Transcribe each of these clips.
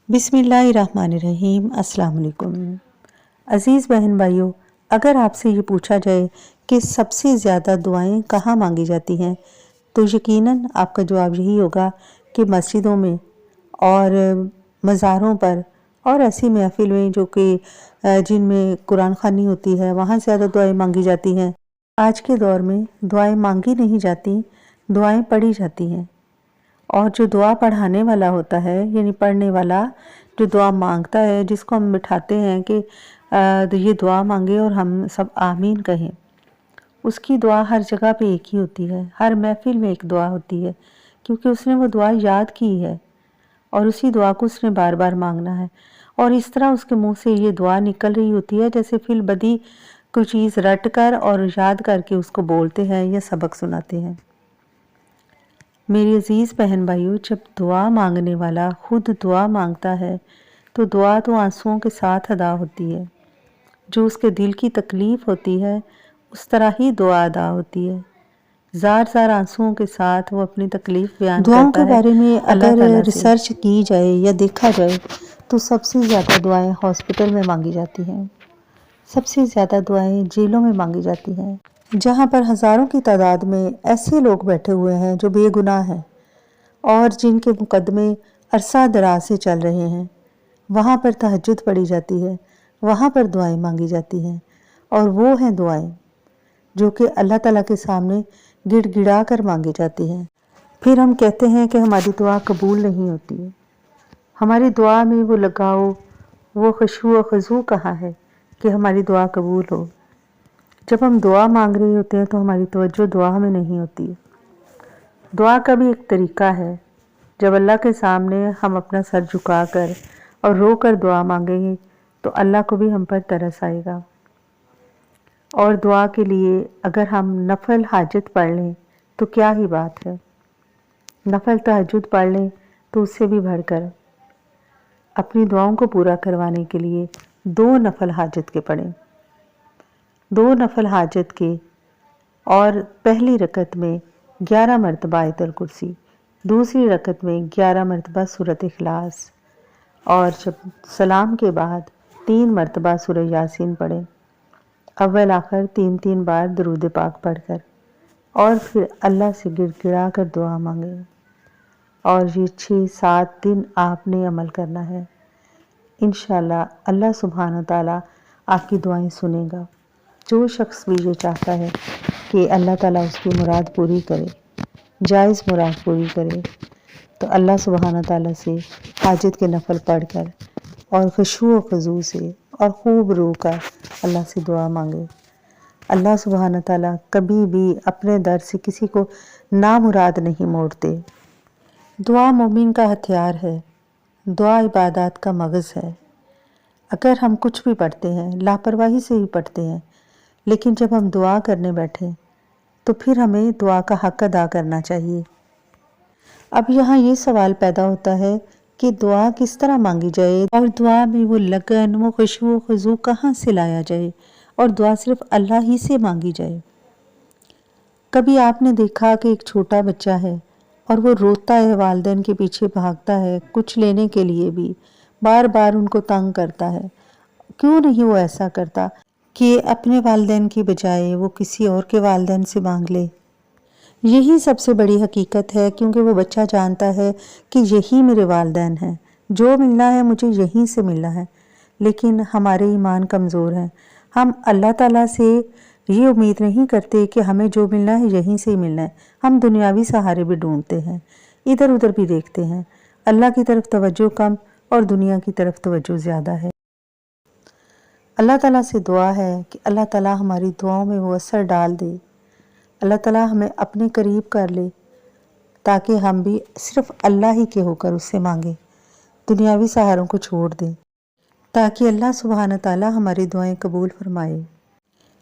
बिस्मिल्लाहिर्रहमानिर्रहीम। अस्सलाम वालेकुम। अज़ीज़ बहन भाइयों, अगर आपसे ये पूछा जाए कि सबसे ज़्यादा दुआएं कहाँ मांगी जाती हैं तो यकीनन आपका जवाब यही होगा कि मस्जिदों में और मज़ारों पर और ऐसी महफ़िल में जो कि जिनमें कुरान ख़वानी होती है, वहाँ ज़्यादा दुआएं मांगी जाती हैं। आज के दौर में दुआएं मांगी नहीं जाती, दुआएं पढ़ी जाती हैं। और जो दुआ पढ़ाने वाला होता है, यानी पढ़ने वाला जो दुआ मांगता है, जिसको हम बिठाते हैं कि ये दुआ मांगे और हम सब आमीन कहें, उसकी दुआ हर जगह पे एक ही होती है। हर महफिल में एक दुआ होती है, क्योंकि उसने वो दुआ याद की है और उसी दुआ को उसने बार बार मांगना है। और इस तरह उसके मुंह से ये दुआ निकल रही होती है जैसे फिल बदी कोई चीज़ रट कर और याद करके उसको बोलते हैं या सबक सुनाते हैं। मेरी अजीज़ बहन भाइयों, जब दुआ मांगने वाला खुद दुआ मांगता है तो दुआ तो आंसुओं के साथ अदा होती है। जो उसके दिल की तकलीफ़ होती है उस तरह ही दुआ अदा होती है। ज़ार आंसुओं के साथ वो अपनी तकलीफ़ बयान दुआओं करता के है। बारे में अल्लाह अगर ताला से रिसर्च की जाए या देखा जाए तो सबसे ज़्यादा दुआएं हॉस्पिटल में मांगी जाती हैं। सबसे ज़्यादा दुआएं जेलों में मांगी जाती हैं, जहां पर हज़ारों की तादाद में ऐसे लोग बैठे हुए हैं जो बेगुनाह हैं और जिनके मुकदमे अरसा दराज से चल रहे हैं। वहाँ पर तहज्जुद पढ़ी जाती है, वहाँ पर दुआएं मांगी जाती हैं। और वो हैं दुआएं जो कि अल्लाह ताला के सामने गिड़गिड़ा कर मांगी जाती हैं। फिर हम कहते हैं कि हमारी दुआ कबूल नहीं होती है। हमारी दुआ में वो लगाओ, वो खुशू व खुजू कहाँ है कि हमारी दुआ कबूल हो। जब हम दुआ मांग रहे होते हैं तो हमारी तवज्जो दुआ में नहीं होती है। दुआ का भी एक तरीका है। जब अल्लाह के सामने हम अपना सर झुका कर और रो कर दुआ मांगेंगे तो अल्लाह को भी हम पर तरस आएगा। और दुआ के लिए अगर हम नफल हाजत पढ़ लें तो क्या ही बात है। नफल तहज्जुद पढ़ लें तो उससे भी बढ़कर अपनी दुआओं को पूरा करवाने के लिए 2 नफल हाजत के पढ़ें। 2 नफल हाजत के और पहली रकत में 11 मरतबा आयतल कुर्सी, दूसरी रकत में 11 मरतबा सूरत इखलास और जब सलाम के बाद 3 मरतबा सूरह यासीन पढ़ें। अव्वल आखिर 3 बार दरूद पाक पढ़कर और फिर अल्लाह से गिड़गिड़ा कर दुआ मांगें। और ये 6-7 दिन आपने अमल करना है। इंशाअल्लाह अल्लाह सुब्हान व तआला आपकी दुआएं सुनेगा। जो शख्स भी ये चाहता है कि अल्लाह ताला उसकी मुराद पूरी करे, जायज़ मुराद पूरी करे, तो अल्लाह सुब्हान व तआला से हाजत के नफल पढ़कर और खुशू व खुजू से और खूब रो कर अल्लाह से दुआ मांगे। अल्लाह सुब्हान व तआला कभी भी अपने दर से किसी को नामुराद नहीं मोड़ते। दुआ मोमिन का हथियार है। दुआ इबादत का मगज़ है। अगर हम कुछ भी पढ़ते हैं, लापरवाही से ही पढ़ते हैं, लेकिन जब हम दुआ करने बैठें तो फिर हमें दुआ का हक़ अदा करना चाहिए। अब यहाँ ये सवाल पैदा होता है कि दुआ किस तरह मांगी जाए और दुआ में वो लगन, वो खुशू व खुजू कहाँ से लाया जाए और दुआ सिर्फ अल्लाह ही से मांगी जाए। कभी आपने देखा कि एक छोटा बच्चा है और वो रोता है, वालिदैन के पीछे भागता है कुछ लेने के लिए भी, बार बार उनको तंग करता है। क्यों नहीं वो ऐसा करता कि अपने वालिदैन की बजाय वो किसी और के वालिदैन से मांग ले। यही सबसे बड़ी हकीकत है, क्योंकि वो बच्चा जानता है कि यही मेरे वालिदैन हैं, जो मिलना है मुझे यहीं से मिलना है। लेकिन हमारे ईमान कमज़ोर हैं। हम अल्लाह ताला से ये उम्मीद नहीं करते कि हमें जो मिलना है यहीं से ही मिलना है। हम दुनियावी सहारे भी ढूंढते हैं, इधर उधर भी देखते हैं। अल्लाह की तरफ तवज्जो कम और दुनिया की तरफ तवज्जो ज़्यादा है। अल्लाह ताला से दुआ है कि अल्लाह ताला हमारी दुआओं में वो असर डाल दे। अल्लाह ताला हमें अपने करीब कर ले ताकि हम भी सिर्फ अल्लाह ही के होकर उससे मांगे, दुनियावी सहारों को छोड़ दें, ताकि अल्लाह सुब्हान व तआला हमारी दुआएं कबूल फरमाए।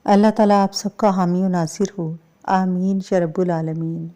अल्लाह ताला आप सबका हामी व नासिर हो। आमीन या रब्बुल आलमीन।